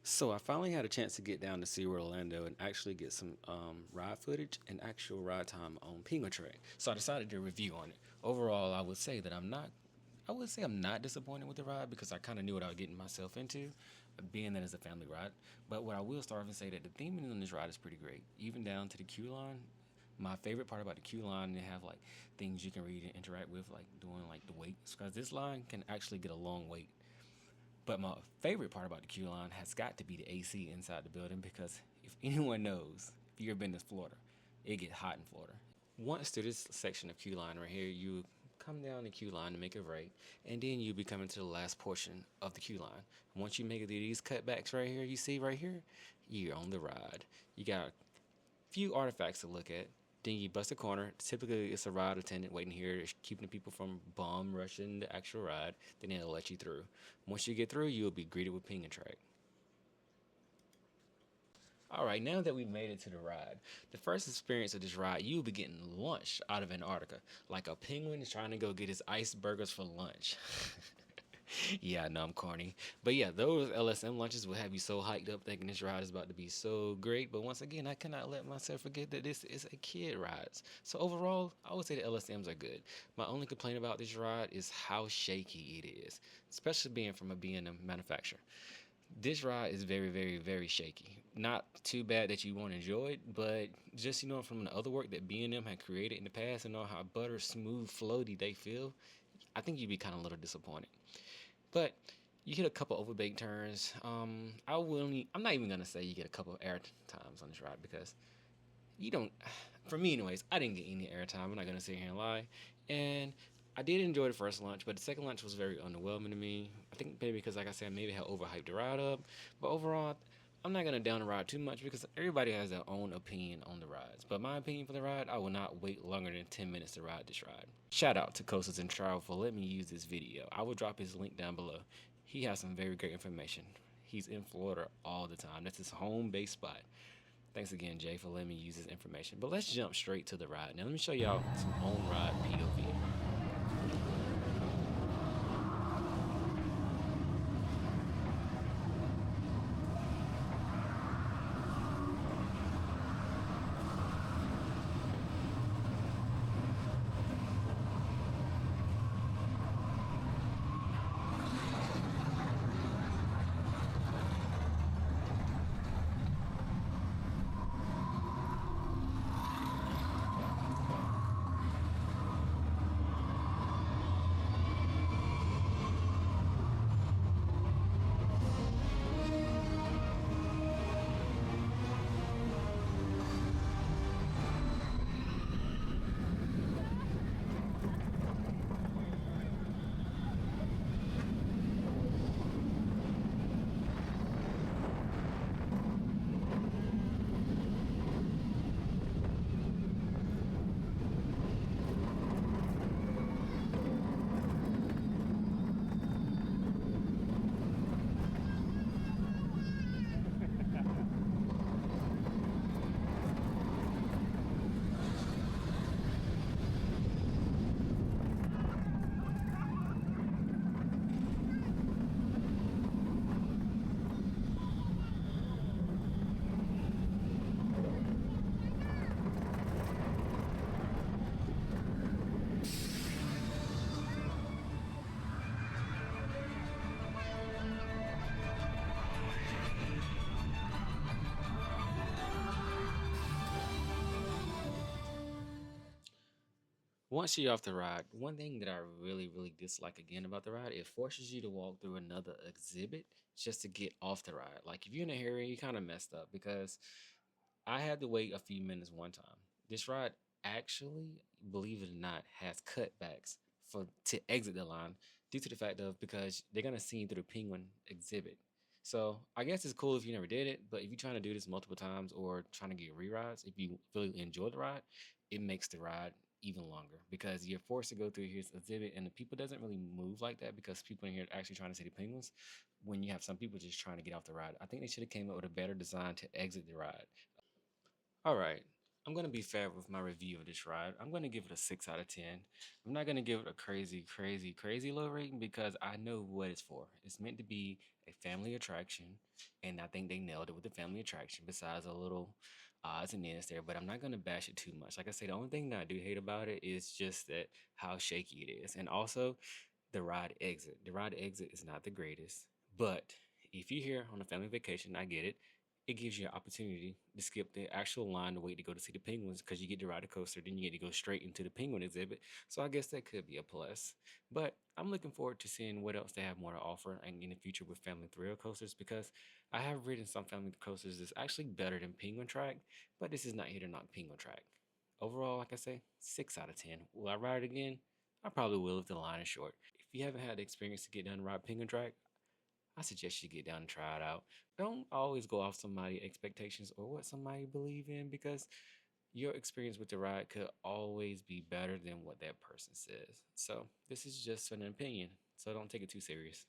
So I finally had a chance to get down to SeaWorld Orlando and actually get some ride footage and actual ride time on Penguin Trek. So I decided to review on it. Overall, I would say that I'm not disappointed with the ride because I kind of knew what I was getting myself into, being that it's a family ride. But what I will start off and say that the theming on this ride is pretty great, even down to the queue line. My favorite part about the queue line, they have like things you can read and interact with, like doing like the waits, because this line can actually get a long wait. But my favorite part about the queue line has got to be the AC inside the building because if anyone knows, if you've ever been to Florida, it gets hot in Florida. Once to this section of queue line right here, you come down the queue line to make a right, and then you be coming to the last portion of the queue line. Once you make it through these cutbacks right here, you see right here, you're on the ride. You got a few artifacts to look at. Then you bust a corner. Typically, it's a ride attendant waiting here, keeping the people from bum rushing the actual ride. Then they'll let you through. Once you get through, you'll be greeted with Penguin Track. All right, now that we've made it to the ride, the first experience of this ride, you'll be getting lunch out of Antarctica, like a penguin is trying to go get his ice burgers for lunch. Yeah, I know I'm corny. But yeah, those LSM lunches will have you so hyped up thinking this ride is about to be so great. But once again, I cannot let myself forget that this is a kid ride. So overall, I would say the LSMs are good. My only complaint about this ride is how shaky it is, especially being from a B&M manufacturer. This ride is very, very, very shaky. Not too bad that you won't enjoy it, but just from the other work that B&M had created in the past and know how butter smooth, floaty they feel, I think you'd be kind of a little disappointed. But you get a couple overbaked turns. I'm not even gonna say you get a couple of air times on this ride because you don't. For me, anyways, I didn't get any air time. I'm not gonna sit here and lie. And I did enjoy the first lunch, but the second lunch was very underwhelming to me. I think maybe because, like I said, maybe I had overhyped the ride up. But overall, I'm not gonna down the ride too much because everybody has their own opinion on the rides. But my opinion for the ride, I will not wait longer than 10 minutes to ride this ride. Shout out to Coasters and Travel for letting me use this video. I will drop his link down below. He has some very great information. He's in Florida all the time. That's his home base spot. Thanks again, Jay, for letting me use this information. But let's jump straight to the ride. Now, let me show y'all some on-ride POV. Once you're off the ride, one thing that I really, really dislike again about the ride, it forces you to walk through another exhibit just to get off the ride. Like if you're in a hurry, you kind of messed up because I had to wait a few minutes one time. This ride actually, believe it or not, has cutbacks for to exit the line due to the fact of because they're gonna see you through the penguin exhibit. So I guess it's cool if you never did it, but if you're trying to do this multiple times or trying to get re-rides, if you really enjoy the ride, it makes the ride even longer because you're forced to go through his exhibit and the people doesn't really move like that because people in here are actually trying to see the penguins when you have some people just trying to get off the ride. I think they should have came up with a better design to exit the ride. All right. I'm gonna be fair with my review of this ride. I'm gonna give it a 6 out of 10. I'm not gonna give it a crazy, crazy, crazy low rating because I know what it's for. It's meant to be a family attraction, and I think they nailed it with the family attraction. Besides a little odds and ends there, but I'm not gonna bash it too much. Like I say, the only thing that I do hate about it is just that how shaky it is, and also the ride exit. The ride exit is not the greatest, but if you're here on a family vacation, I get it. It gives you an opportunity to skip the actual line to wait to go to see the penguins because you get to ride a coaster, then you get to go straight into the penguin exhibit. So I guess that could be a plus. But I'm looking forward to seeing what else they have more to offer and in the future with family thrill coasters because I have ridden some family coasters that's actually better than Penguin Track, but this is not here to knock Penguin Track. Overall, like I say, 6 out of 10. Will I ride it again? I probably will if the line is short. If you haven't had the experience to get down to ride Penguin Track, I suggest you get down and try it out. Don't always go off somebody's expectations or what somebody believe in because your experience with the ride could always be better than what that person says. So this is just an opinion. So don't take it too serious.